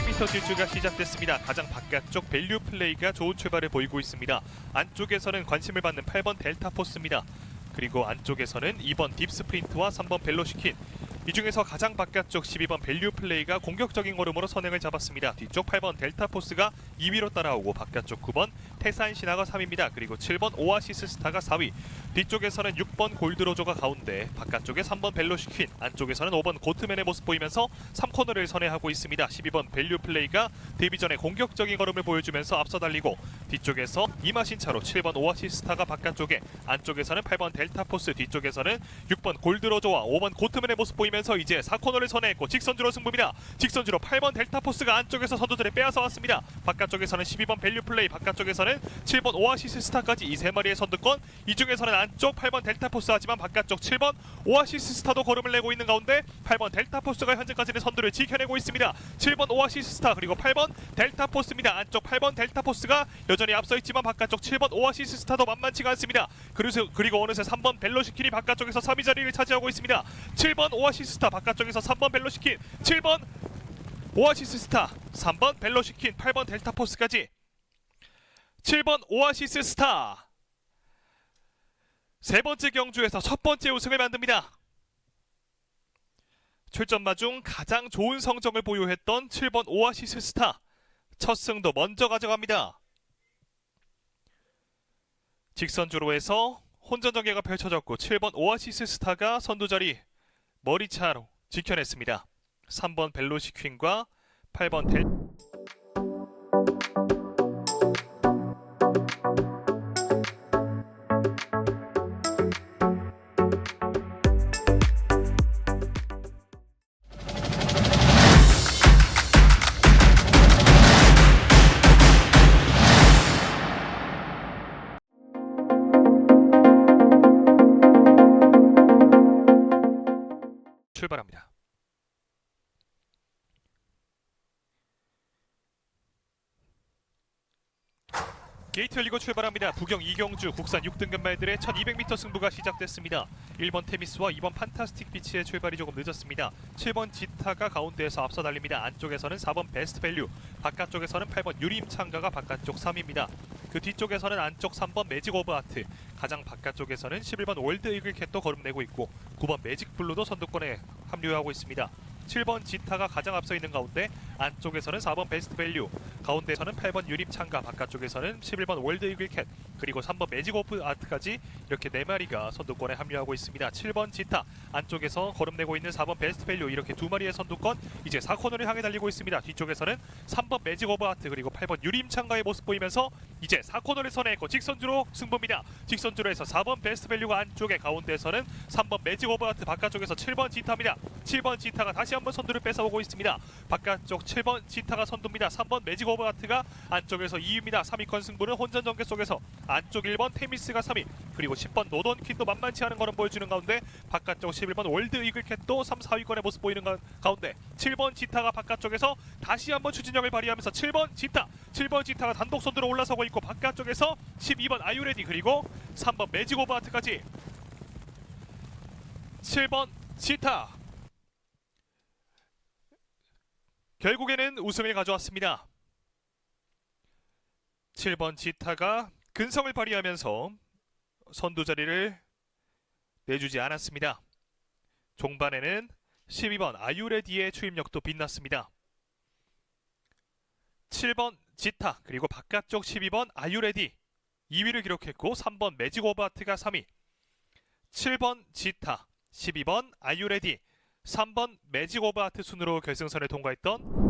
200m 질주가 시작됐습니다. 가장 바깥쪽 밸류 플레이가 좋은 출발을 보이고 있습니다. 안쪽에서는 관심을 받는 8번 델타포스입니다. 그리고 안쪽에서는 2번 딥스프린트와 3번 벨로시킨, 이 중에서 가장 바깥쪽 12번 밸류 플레이가 공격적인 걸음으로 선행을 잡았습니다. 뒤쪽 8번 델타포스가 2위로 따라오고 바깥쪽 9번 태산 신화가 3위입니다. 그리고 7번 오아시스 스타가 4위, 뒤쪽에서는 6번 골드로저가 가운데, 바깥쪽에 3번 벨로시킨, 안쪽에서는 5번 고트맨의 모습 보이면서 3코너를 선회하고 있습니다. 12번 밸류 플레이가 데뷔 전에 공격적인 걸음을 보여주면서 앞서 달리고, 뒤쪽에서 이마신차로 7번 오아시스 스타가 바깥쪽에, 안쪽에서는 8번 델타포스, 뒤쪽에서는 6번 골드로저와 5번 고트맨의 모습 보이면서 이제 4코너를 선회했고 직선주로 승부입니다. 직선주로 8번 델타포스가 안쪽에서 선두들을 빼앗아 왔습니다. 바깥쪽에서는 12번 밸류 플레이, 바깥쪽에서는 7번 오아시스 스타까지 이 세 마리의 선두권, 이 중에서는 안쪽 8번 델타포스 하지만 바깥쪽 7번 오아시스 스타도 걸음을 내고 있는 가운데 8번 델타포스가 현재까지는 선두를 지켜내고 있습니다. 7번 오아시스 스타 그리고 8번 델타포스입니다. 안쪽 8번 델타포스가 여전히 앞서 있지만 바깥쪽 7번 오아시스 스타도 만만치가 않습니다. 그리고 어느새 3번 벨로시킨이 바깥쪽에서 3위 자리를 차지하고 있습니다. 7번 오아시스 스타 바깥쪽에서 3번 벨로시킨, 7번 오아시스 스타, 3번 벨로시킨, 8번 델타포스까지 7번 오아시스 스타 세 번째 경주에서 첫 번째 우승을 만듭니다. 출전마 중 가장 좋은 성적을 보유했던 7번 오아시스 스타 첫 승도 먼저 가져갑니다. 직선주로 해서 혼전전개가 펼쳐졌고 7번 오아시스 스타가 선두자리 머리차로 지켜냈습니다. 3번 벨로시퀸과 8번 델 출발합니다. 게이트 열리고 출발합니다. 부경 이경주 국산 6등급 말들의 1200m 승부가 시작됐습니다. 1번 테미스와 2번 판타스틱 비치의 출발이 조금 늦었습니다. 7번 지타가 가운데에서 앞서 달립니다. 안쪽에서는 4번 베스트 밸류, 바깥쪽에서는 8번 유림창가가 바깥쪽 3위입니다. 그 뒤쪽에서는 안쪽 3번 매직 오브 아트, 가장 바깥쪽에서는 11번 월드 이글캣도 걸음내고 있고 9번 매직 블루도 선두권에 합류하고 있습니다. 7번 지타가 가장 앞서 있는 가운데, 안쪽에서는 4번 베스트 밸류, 가운데서는 8번 유림창가, 바깥쪽에서는 11번 월드 이글캣, 그리고 3번 매직 오브 아트까지 이렇게 4마리가 선두권에 합류하고 있습니다. 7번 지타, 안쪽에서 걸음내고 있는 4번 베스트 밸류, 이렇게 2마리의 선두권, 이제 4코너를 향해 달리고 있습니다. 뒤쪽에서는 3번 매직 오브 아트 그리고 8번 유림창가의 모습 보이면서 이제 4코너를 선회했고 직선주로 승부입니다. 직선주로 해서 4번 베스트 밸류가 안쪽에, 가운데에서는 3번 매직 오브 아트, 바깥쪽에서 7번 지타입니다. 7번 지타가 다시 한번 선두를 뺏어오고 있습니다. 바깥쪽 7번 지타가 선두입니다. 3번 매직 오브 아트가 안쪽에서 2위입니다. 3위권 승부는 혼전 전개 속에서 안쪽 1번 테미스가 3위, 그리고 10번 노던킨도 만만치 않은 걸음 보여주는 가운데, 바깥쪽 11번 월드 이글캣도 3, 4위권의 모습 보이는 가운데 7번 지타가 바깥쪽에서 다시 한번 추진력을 발휘하면서 7번 지타가 단독 선두로 올라서고 있고, 바깥쪽에서 12번 아유레디 그리고 3번 매직 오브 아트까지 7번 지타 결국에는 우승을 가져왔습니다. 7번 지타가 근성을 발휘하면서 선두 자리를 내주지 않았습니다. 종반에는 12번 아유레디의 추임력도 빛났습니다. 7번 지타 그리고 바깥쪽 12번 아유레디 2위를 기록했고, 3번 매직 오브 아트가 3위, 7번 지타, 12번 아유레디, 3번 매직 오브 아트 순으로 결승선을 통과했던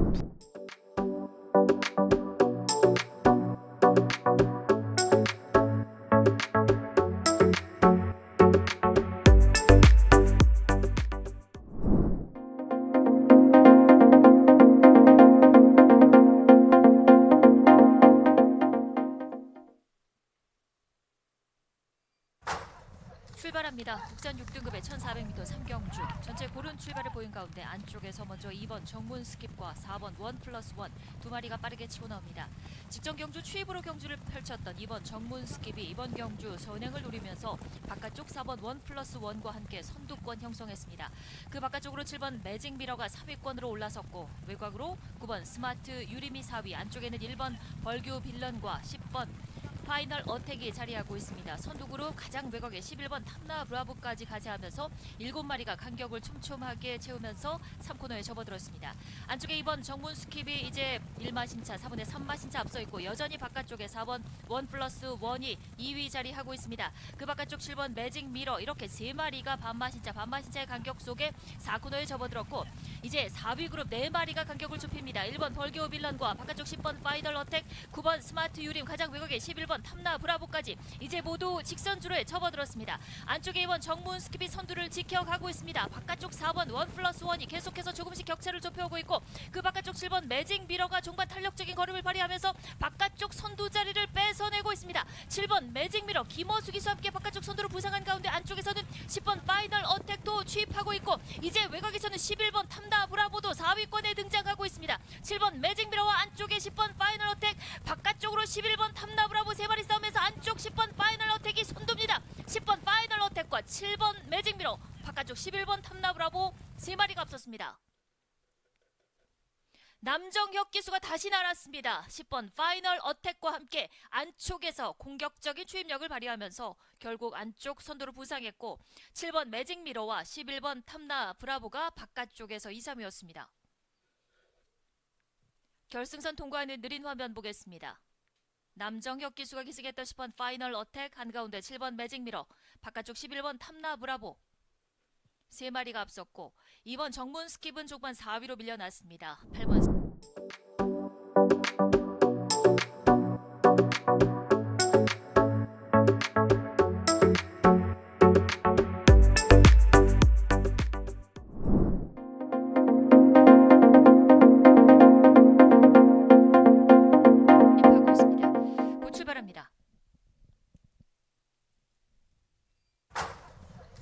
출발합니다. 출발합니다. 국산 6등급의 1400m 3경주. 전체 고른 출발을 보인 가운데 안쪽에서 먼저 2번 정문 스킵과 4번 1+1 두 마리가 빠르게 치고 나옵니다. 직전 경주 추입으로 경주를 펼쳤던 2번 정문 스킵이 이번 경주 선행을 노리면서 바깥쪽 4번 1+1과 함께 선두권 형성했습니다. 그 바깥쪽으로 7번 매직 미러가 3위권으로 올라섰고 외곽으로 9번 스마트 유리미 4위, 안쪽에는 1번 벌교 빌런과 10번 파이널 어택이 자리하고 있습니다. 선두그룹 가장 외곽에 11번 탐나 브라보까지 가세하면서 7마리가 간격을 촘촘하게 채우면서 3코너에 접어들었습니다. 안쪽에 2번 정문 스킵이 이제 1마신차 4번에 3마신차 앞서 있고 여전히 바깥쪽에 4번 1+1이 2위 자리하고 있습니다. 그 바깥쪽 7번 매직 미러 이렇게 3마리가 반마신차의 간격 속에 4코너에 접어들었고 이제 4위 그룹 4마리가 간격을 좁힙니다. 1번 벌교 빌런과 바깥쪽 10번 파이널 어택, 9번 스마트 유림, 가장 외곽에 11번 탐나 브라보까지 이제 모두 직선주로에 접어들었습니다. 안쪽에 2번 정문 스킵이 선두를 지켜가고 있습니다. 바깥쪽 4번 1+1이 계속해서 조금씩 격차를 좁혀오고 있고 그 바깥쪽 7번 매직 미러가 종반 탄력적인 걸음을 발휘하면서 바깥쪽 선두 자리를 뺏어내고 있습니다. 7번 매직 미러 김어수 기수와 함께 바깥쪽 선두를 부상한 가운데 안쪽에서는 10번 파이널 어택도 취입하고 있고 이제 외곽에서는 11번 탐나 브라보도 4위권에 등장하고 있습니다. 7번 매직 미러와 안쪽에 10번 파이널 어택, 바깥쪽으로 11번 탐나 브라보 3마리 싸움에서 안쪽 10번 파이널 어택이 선두입니다. 10번 파이널 어택과 7번 매직 미러, 바깥쪽 11번 탐나 브라보 3마리가 앞섰습니다. 남정혁 기수가 다시 날았습니다. 10번 파이널 어택과 함께 안쪽에서 공격적인 추입력을 발휘하면서 결국 안쪽 선두를 부상했고 7번 매직 미러와 11번 탐나 브라보가 바깥쪽에서 2, 3위였습니다. 결승선 통과하는 느린 화면 보겠습니다. 남정혁 기수가 기승했던 10번 파이널 어택, 한가운데 7번 매직 미러, 바깥쪽 11번 탐나 브라보 3마리가 앞섰고 2번 정문 스킵은 종반 4위로 밀려났습니다. 8번 하고 있습니다. 곧 출발합니다.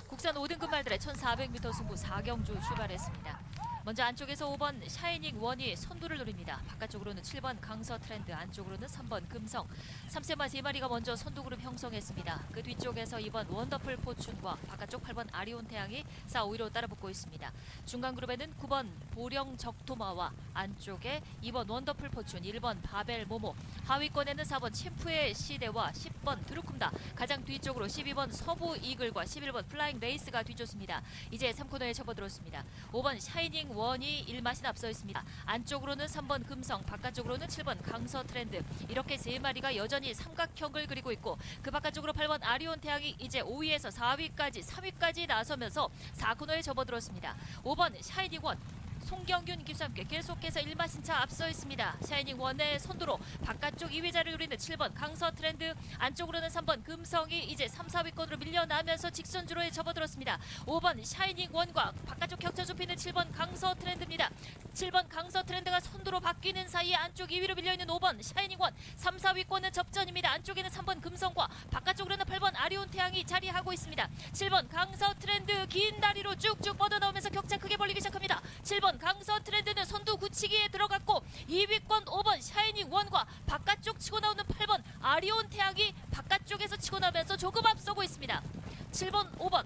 국산 5등급 말들의 1400m 승부 4경주 출발했습니다. 먼저 안쪽에서 5번 샤이닝 원이 선두를 노립니다. 바깥쪽으로는 7번 강서 트렌드, 안쪽으로는 3번 금성, 3세마 3마리가 먼저 선두 그룹 형성했습니다. 그 뒤쪽에서 2번 원더풀 포춘과 바깥쪽 8번 아리온 태양이 4, 5위로 따라붙고 있습니다. 중간 그룹에는 9번 보령 적토마와 안쪽에 2번 원더풀 포춘, 1번 바벨 모모, 하위권에는 4번 챔프의 시대와 10번 드루쿰다, 가장 뒤쪽으로 12번 서부 이글과 11번 플라잉 레이스가 뒤쫓습니다. 이제 3코너에 접어들었습니다. 5번 샤이닝 원이 1마신 앞서 있습니다. 안쪽으로는 3번 금성, 바깥쪽으로는 7번 강서 트렌드, 이렇게 3마리가 여전히 삼각형을 그리고 있고 그 바깥쪽으로 8번 아리온 태양이 이제 5위에서 4위까지 3위까지 나서면서 4코너에 접어들었습니다. 5번 샤이닝 원 송경균 기수와 함께 계속해서 1마신차 앞서 있습니다. 샤이닝 원의 선두로 바깥쪽 2위 자리를 노리는 7번 강서 트렌드, 안쪽으로는 3번 금성이 이제 3, 4위권으로 밀려나면서 직선주로에 접어들었습니다. 5번 샤이닝 원과 바깥쪽 격차 좁히는 7번 강서 트렌드입니다. 7번 강서 트렌드가 선두로 바뀌는 사이에 안쪽 2위로 밀려있는 5번 샤이닝 원, 3, 4위권은 접전입니다. 안쪽에는 3번 금성과 바깥쪽으로는 8번 아리온 태양이 자리하고 있습니다. 7번 강서 트렌드 긴 다리로 쭉쭉 뻗어나오면서 격차 크게 벌리기 시작합니다. 7번 강서 트렌드는 선두 굳히기에 들어갔고 2위권 5번 샤이닝 원과 바깥쪽 치고 나오는 8번 아리온 태양이 바깥쪽에서 치고 나면서 조금 앞서고 있습니다. 7번 5번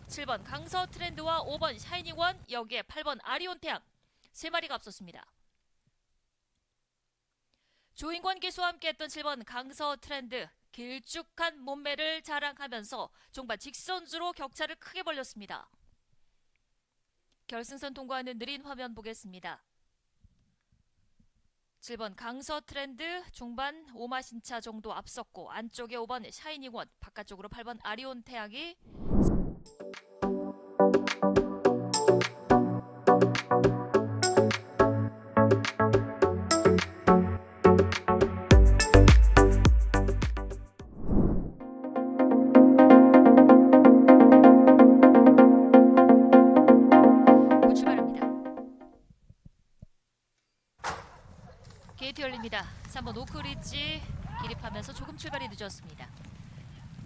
7번 강서 트렌드와 5번 샤이닝 원, 여기에 8번 아리온 태양 3마리가 앞섰습니다. 조인권 기수와 함께했던 7번 강서 트렌드 길쭉한 몸매를 자랑하면서 종반 직선주로 격차를 크게 벌렸습니다. 결승선 통과하는 느린 화면 보겠습니다. 7번 강서 트렌드 중반 5마신차 정도 앞섰고 안쪽에 5번 샤이닝 원, 바깥쪽으로 8번 아리온 태양이 게이트 열립니다. 3번 오크리지 기립하면서 조금 출발이 늦었습니다.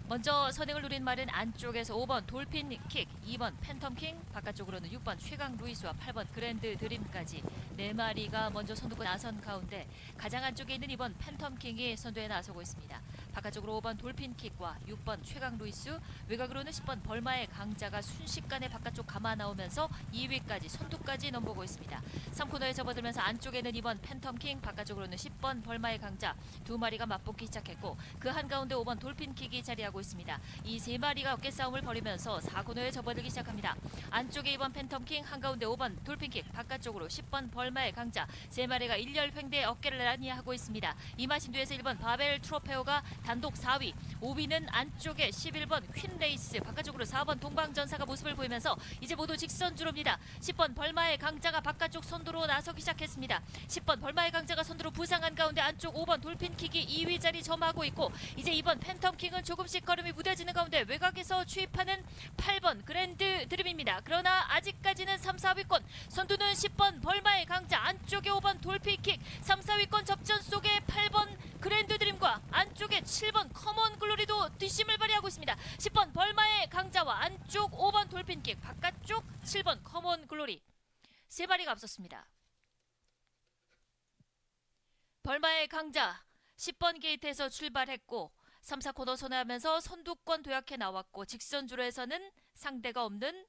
먼저 선행을 누린 말은 안쪽에서 5번 돌핀 킥, 2번 팬텀 킹, 바깥쪽으로는 6번 최강 루이스와 8번 그랜드 드림까지 4마리가 먼저 선두권 나선 가운데 가장 안쪽에 있는 2번 팬텀 킹이 선두에 나서고 있습니다. 바깥쪽으로 5번 돌핀 킥과 6번 최강 루이스, 외곽으로는 10번 벌마의 강자가 순식간에 바깥쪽 감아 나오면서 2위까지 선두까지 넘보고 있습니다. 3코너에 접어들면서 안쪽에는 2번 팬텀 킹, 바깥쪽으로는 10번 벌마의 강자 2마리가 맞붙기 시작했고 그 한가운데 5번 돌핀 킥이 자리하고 있습니다. 이 3마리가 어깨 싸움을 벌이면서 4코너에 접어들기 시작합니다. 안쪽에 2번 팬텀 킹, 한가운데 5번 돌핀 킥, 바깥쪽으로 10번 벌마의 강자 3마리가 일렬 횡대 어깨를 나란히 하고 있습니다. 이마신 뒤에서 1번 바벨 트로페오가 단독 4위, 5위는 안쪽에 11번 퀸레이스, 바깥쪽으로 4번 동방전사가 모습을 보이면서 이제 모두 직선주로입니다. 10번 벌마의 강자가 바깥쪽 선두로 나서기 시작했습니다. 10번 벌마의 강자가 선두로 부상한 가운데 안쪽 5번 돌핀킥이 2위 자리 점하고 있고 이제 2번 팬텀킹은 조금씩 걸음이 무뎌지는 가운데 외곽에서 추입하는 8번 그랜드 드림입니다. 그러나 아직까지는 3, 4위권 선두는 10번 벌마의 강자, 안쪽에 5번 돌핀킥, 3, 4위권 접전 속에 8번 그랜드 드림과 안쪽에 7번 커먼 글로리도 뒷심을 발휘하고 있습니다. 10번 벌마의 강자와 안쪽 5번 돌핀킥, 바깥쪽 7번 커먼 글로리 3마리가 앞섰습니다. 벌마의 강자 10번 게이트에서 출발했고 3, 4코너 선회하면서 선두권 도약해 나왔고 직선주로에서는 상대가 없는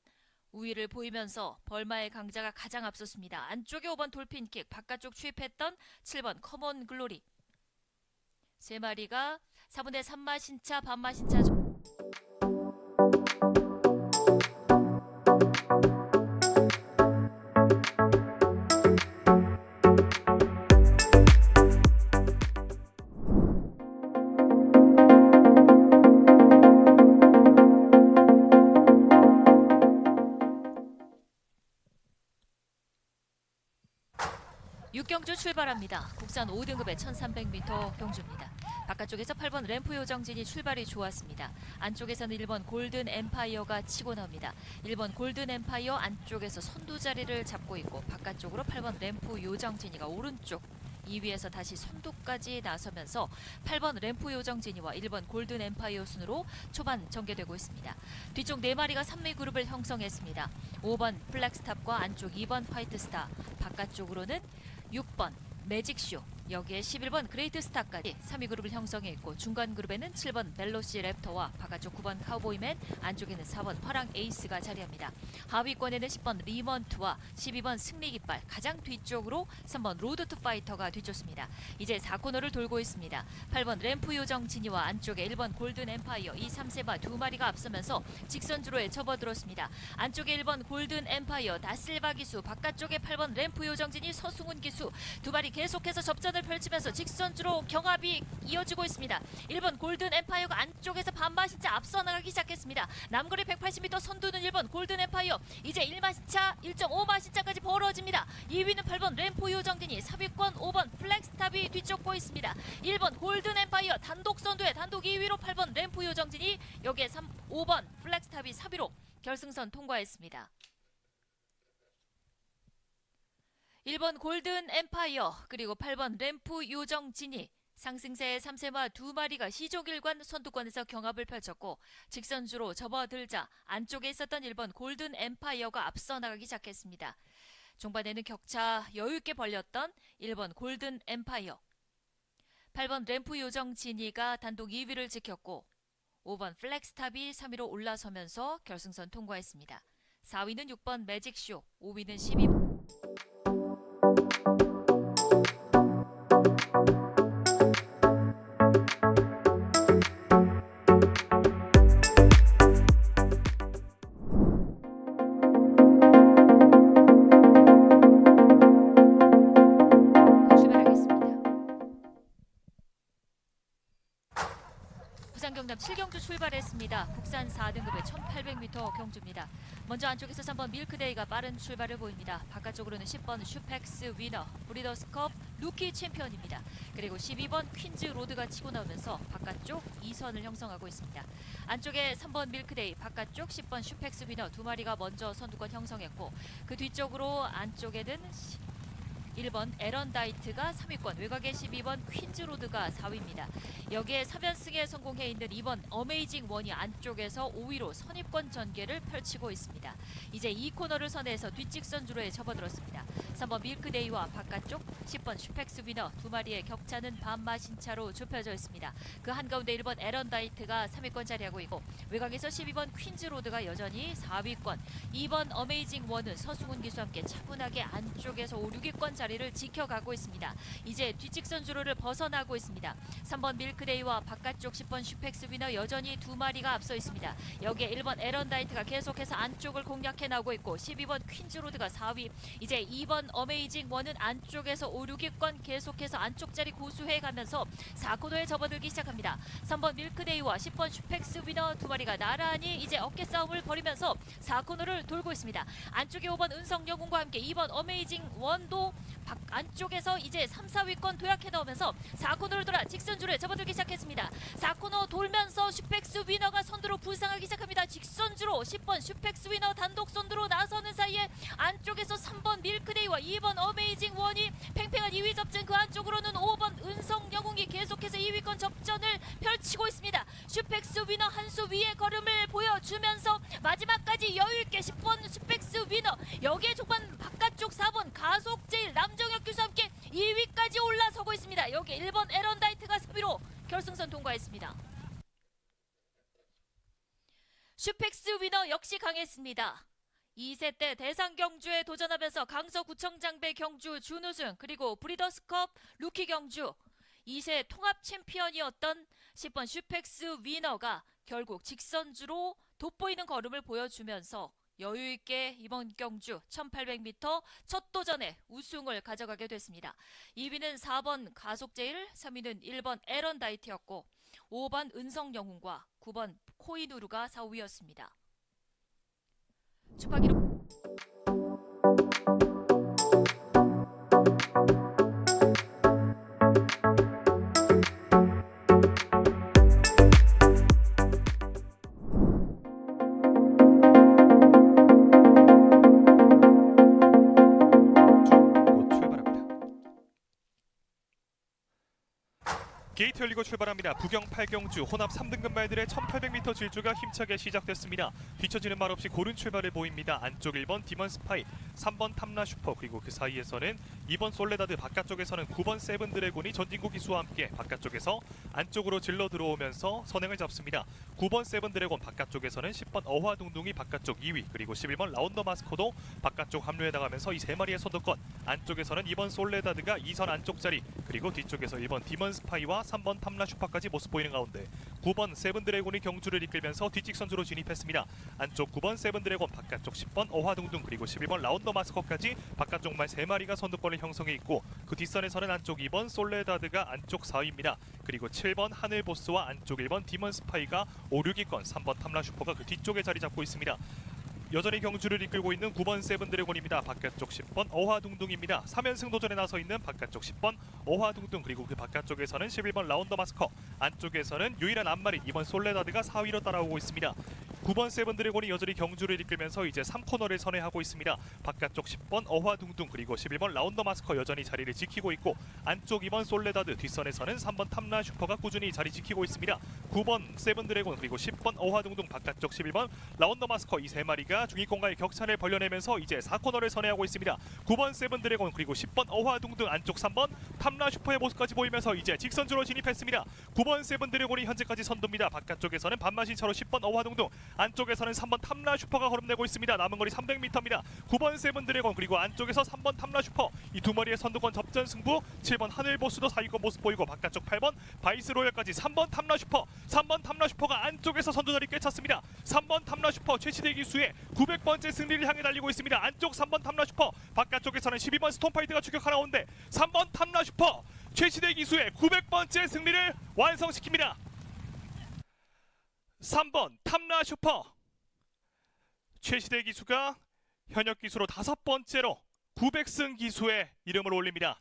우위를 보이면서 벌마의 강자가 가장 앞섰습니다. 안쪽에 5번 돌핀킥, 바깥쪽 추입했던 7번 커먼 글로리 3마리가 4분의 3마신차 반마신차 경주 출발합니다. 국산 5등급의 1300m 경주입니다. 바깥쪽에서 8번 램프 요정진이 출발이 좋았습니다. 안쪽에서는 1번 골든 엠파이어가 치고 나옵니다. 1번 골든 엠파이어 안쪽에서 선두 자리를 잡고 있고 바깥쪽으로 8번 램프 요정진이가 오른쪽 2위에서 다시 선두까지 나서면서 8번 램프 요정진이와 1번 골든 엠파이어 순으로 초반 전개되고 있습니다. 뒤쪽 4마리가 3위 그룹을 형성했습니다. 5번 플렉스탑과 안쪽 2번 화이트스타, 바깥쪽으로는 6번 매직쇼, 여기에 11번 그레이트 스타까지 3위 그룹을 형성해 있고 중간 그룹에는 7번 벨로시 랩터와 바깥쪽 9번 카우보이맨, 안쪽에는 4번 화랑 에이스가 자리합니다. 하위권에는 10번 리먼트와 12번 승리깃발, 가장 뒤쪽으로 3번 로드 투 파이터가 뒤쫓습니다. 이제 4코너를 돌고 있습니다. 8번 램프 요정 진이와 안쪽에 1번 골든 엠파이어, 이 3세바 2마리가 앞서면서 직선주로에 접어들었습니다. 안쪽에 1번 골든 엠파이어 다실바 기수, 바깥쪽에 8번 램프 요정 진이 서승훈 기수 2마리 계속해서 접전을 펼치면서 직선주로 경합이 이어지고 있습니다. 1번 골든 엠파이어가 안쪽에서 반마신차 앞서 나가기 시작했습니다. 남거리 180m 선두는 1번 골든 엠파이어, 이제 1마신차 1.5마신차까지 벌어집니다. 2위는 8번 램프 요정진이, 3위권 5번 플렉스탑이 뒤쫓고 있습니다. 1번 골든 엠파이어 단독 선두에 단독 2위로 8번 램프 요정진이, 여기에 5번 플렉스탑이 4위로 결승선 통과했습니다. 1번 골든 엠파이어 그리고 8번 램프 요정진이 상승세의 3세마 2마리가 시종일관 선두권에서 경합을 펼쳤고 직선주로 접어들자 안쪽에 있었던 1번 골든 엠파이어가 앞서 나가기 시작했습니다. 종반에는 격차 여유있게 벌렸던 1번 골든 엠파이어, 8번 램프 요정진이가 단독 2위를 지켰고 5번 플렉스탑이 3위로 올라서면서 결승선 통과했습니다. 4위는 6번 매직쇼, 5위는 12번 경남 7경주 출발했습니다. 국산 4등급의 1800m 경주입니다. 먼저 안쪽에서 3번 밀크데이가 빠른 출발을 보입니다. 바깥쪽으로는 10번 슈펙스 위너, 브리더스컵 루키 챔피언입니다. 그리고 12번 퀸즈 로드가 치고 나오면서 바깥쪽 2선을 형성하고 있습니다. 안쪽에 3번 밀크데이, 바깥쪽 10번 슈펙스 위너 2마리가 먼저 선두권 형성했고 그 뒤쪽으로 안쪽에는 1번 에런다이트가 3위권, 외곽의 12번 퀸즈로드가 4위입니다. 여기에 3연승에 성공해 있는 2번 어메이징 원이 안쪽에서 5위로 선입권 전개를 펼치고 있습니다. 이제 2코너를 선회해서 뒷직선주로에 접어들었습니다. 3번 밀크데이와 바깥쪽 10번 슈펙스 위너 두 마리의 격차는 반마신차로 좁혀져 있습니다. 그 한가운데 1번 에런다이트가 3위권 자리하고 있고 외곽에서 12번 퀸즈로드가 여전히 4위권, 2번 어메이징 원은 서승훈 기수와 함께 차분하게 안쪽에서 5, 6위권 자리를 지켜가고 있습니다. 이제 뒷직선 주로를 벗어나고 있습니다. 3번 밀크데이와 바깥쪽 10번 슈펙스 위너 여전히 두 마리가 앞서 있습니다. 여기에 1번 에런다이트가 계속해서 안쪽을 공략해 나오고 있고 12번 퀸즈로드가 4위, 이제 2번 어메이징 원은 안쪽에서 5, 6위권 계속해서 안쪽 자리 고수해 가면서 4코너에 접어들기 시작합니다. 3번 밀크데이와 10번 슈펙스 위너 두 마리가 나란히 이제 어깨 싸움을 벌이면서 4코너를 돌고 있습니다. 안쪽에 5번 은성영웅과 함께 2번 어메이징 원도 안쪽에서 이제 3, 4위권 도약해 나오면서 4코너를 돌아 직선주로에 접어들기 시작했습니다. 4코너 돌면서 슈펙스 위너가 선두로 부상하기 시작합니다. 직선주로 10번 슈펙스 위너 단독 선두로 나서는 사이에 안쪽에서 3번 밀크데이와 2번 어메이징 원이 팽팽한 2위 접전, 그 안쪽으로는 5번 은성영웅이 계속해서 2위권 접전을 펼치고 있습니다. 슈펙스 위너 한 수 위의 걸음을 보여주면서 마지막까지 여유있게 10번 슈펙스 위너, 여기에 종반 바깥쪽 4번 가속제일 남정혁 교수와 함께 2위까지 올라서고 있습니다. 여기 1번 에런다이트가 3위로 결승선 통과했습니다. 슈펙스 위너 역시 강했습니다. 2세 때 대상 경주에 도전하면서 강서구청장배 경주 준우승, 그리고 브리더스컵 루키 경주 2세 통합 챔피언이었던 10번 슈펙스 위너가 결국 직선주로 돋보이는 걸음을 보여주면서 여유있게 이번 경주 1800m 첫 도전에 우승을 가져가게 됐습니다. 2위는 4번 가속제일, 3위는 1번 에런다이트였고 5번 은성영웅과 9번 코이누르가 4위였습니다. 축하 기록 게이트 열리고 출발합니다. 부경 8경주 혼합 3등급 말들의 1800m 질주가 힘차게 시작됐습니다. 뒤처지는 말 없이 고른 출발을 보입니다. 안쪽 1번 디먼스파이, 3번 탐라 슈퍼, 그리고 그 사이에서는 2번 솔레다드, 바깥쪽에서는 9번 세븐 드래곤이 전진구 기수와 함께 바깥쪽에서 안쪽으로 질러 들어오면서 선행을 잡습니다. 9번 세븐 드래곤 바깥쪽에서는 10번 어화둥둥이 바깥쪽 2위, 그리고 11번 라운더 마스코도 바깥쪽 합류해 나가면서 이 세 마리의 선두권, 안쪽에서는 2번 솔레다드가 2선 안쪽 자리, 그리고 뒤쪽에서 1번 디먼스파이와 3번 탐라 슈퍼까지 모습 보이는 가운데 9번 세븐 드래곤이 경주를 이끌면서 뒷직선주로 진입했습니다. 안쪽 9번 세븐 드래곤, 바깥쪽 10번 어화둥둥, 그리고 11번 라운더 마스코까지 바깥쪽 말 3마리가 선두권을 형성해 있고 그 뒷선에서는 안쪽 2번 솔레다드가 안쪽 4위입니다. 그리고 7번 하늘보스와 안쪽 1번 디먼스파이가 5, 6위권, 3번 탐라 슈퍼가 그 뒤쪽에 자리 잡고 있습니다. 여전히 경주를 이끌고 있는 9번 세븐 드래곤입니다. 바깥쪽 10번 어화둥둥입니다. 3연승 도전에 나서 있는 바깥쪽 10번 어화둥둥, 그리고 그 바깥쪽에서는 11번 라운더 마스커, 안쪽에서는 유일한 앞마리 2번 솔레다드가 4위로 따라오고 있습니다. 9번 세븐 드래곤이 여전히 경주를 이끌면서 이제 3코너를 선회하고 있습니다. 바깥쪽 10번 어화둥둥, 그리고 11번 라운더 마스커 여전히 자리를 지키고 있고 안쪽 2번 솔레다드, 뒷선에서는 3번 탐라 슈퍼가 꾸준히 자리 지키고 있습니다. 9번 세븐 드래곤, 그리고 10번 어화둥둥, 바깥쪽 11번 라운더 마스커, 이 세 마리가 중위권과의 격차를 벌려내면서 이제 4코너를 선회하고 있습니다. 9번 세븐 드래곤, 그리고 10번 어화둥둥, 안쪽 3번 탐라 슈퍼의 모습까지 보이면서 이제 직선주로 진입했습니다. 9번 세븐 드래곤이 현재까지 선두입니다. 바깥쪽에서는 반마신차로 10번 어화둥둥, 안쪽에서는 3번 탐라 슈퍼가 걸음내고 있습니다. 남은 거리 300m입니다. 9번 세븐 드래곤, 그리고 안쪽에서 3번 탐라 슈퍼, 이 두 마리의 선두권 접전 승부. 7번 하늘보스도 4위권 모습 보이고 바깥쪽 8번 바이스 로열까지 3번 탐라 슈퍼, 3번 탐라 슈퍼가 안쪽에서 선두자리 꿰찼습니다. 3번 탐라 슈퍼 최시대 기수의 900번째 승리를 향해 달리고 있습니다. 안쪽 3번 탐라 슈퍼, 바깥쪽에서는 12번 스톰파이트가 추격하나오는데 3번 탐라 슈퍼 최시대 기수의 900번째 승리를 완성시킵니다. 3번 탐라 슈퍼 최시대 기수가 현역 기수로 5번째로 900승 기수의 이름을 올립니다.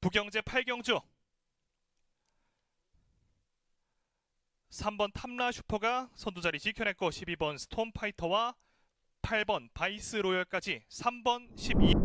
부경제 8경주 3번 탐라 슈퍼가 선두자리 지켜냈고 12번 스톰파이터와 8번 바이스 로열까지 3번 12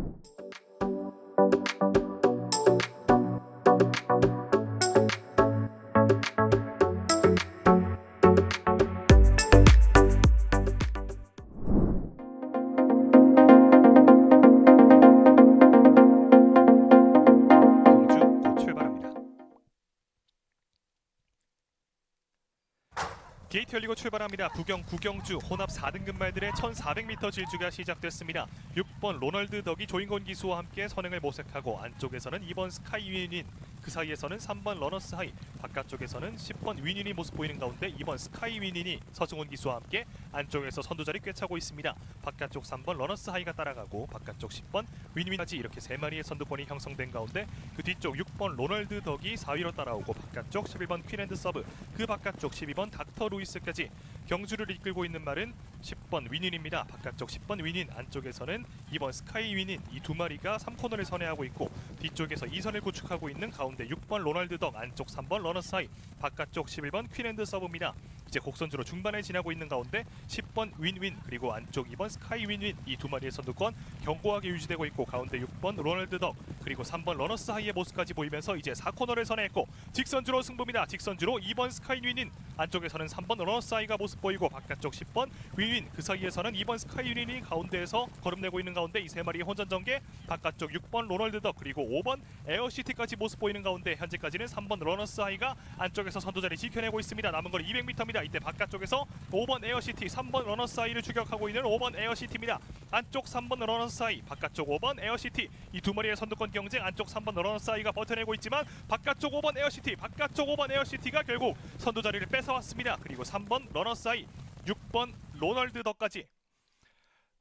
게이트 열리고 출발합니다. 구경주 혼합 4등급 말들의 1400m 질주가 시작됐습니다. 6번 로널드 덕이 조인곤 기수와 함께 선행을 모색하고 안쪽에서는 2번 스카이 윈윈, 그 사이에서는 3번 러너스 하이, 바깥쪽에서는 10번 윈윈이 모습 보이는 가운데 2번 스카이 윈윈이 서승훈 기수와 함께 안쪽에서 선두자리 꿰차고 있습니다. 바깥쪽 3번 러너스 하이가 따라가고 바깥쪽 10번 윈윈까지 이렇게 3마리의 선두권이 형성된 가운데 그 뒤쪽 6번 로널드 덕이 4위로 따라오고 바깥쪽 11번 퀸앤드 서브, 그 바깥쪽 12번 닥터 루이스까지 경주를 이끌고 있는 말은 10번 윈윈입니다. 바깥쪽 10번 윈윈, 안쪽에서는 2번 스카이 윈윈, 이 두 마리가 3코너를 선회하고 있고 뒤쪽에서 2선을 구축하고 있는 가운데 6번 로널드 덕, 안쪽 3번 러너스 하이, 바깥쪽 11번 퀸앤드 서브입니다. 이제 곡선주로 중반에 지나고 있는 가운데 10번 윈윈 그리고 안쪽 2번 스카이 윈윈, 이 두 마리의 선두권 견고하게 유지되고 있고 가운데 6번 로널드 덕 그리고 3번 러너스 하이의 모습까지 보이면서 이제 4코너를 선회했고 직선주로 승부입니다. 직선주로 2번 스카이 윈윈, 안쪽에서는 3번 러너스 하이가 모습 보이고 바깥쪽 10번 윈윈, 그 사이에서는 2번 스카이 윈윈이 가운데에서 걸음내고 있는 가운데 이 세 마리의 혼전 전개, 바깥쪽 6번 로널드 덕 그리고 5번 에어시티까지 모습 보이는 가운데 현재까지는 3번 러너스 하이가 안쪽에서 선두자리 지켜내고 있습니다. 남은 거리 200m입니다. 이때 바깥쪽에서 5번 에어시티, 3번 러너스 하이를 추격하고 있는 5번 에어시티입니다. 안쪽 3번 러너스 하이, 바깥쪽 5번 에어시티, 이 두 마리의 선두권 경쟁, 안쪽 3번 러너스 하이가 버텨내고 있지만 바깥쪽 5번 에어시티, 바깥쪽 5번 에어시티가 결국 선두자리를 뺏어왔습니다. 그리고 3번 러너스 하이, 6번 로널드 덕까지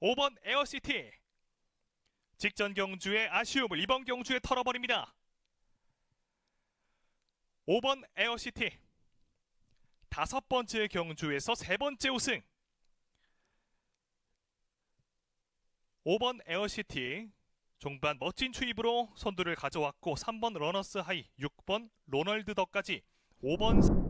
5번 에어시티 직전 경주의 아쉬움을 이번 경주에 털어버립니다. 5번 에어시티 5번째 경주에서 3번째 우승, 5번 에어시티 종반 멋진 추입으로 선두를 가져왔고 3번 러너스 하이, 6번 로널드 덕까지 5번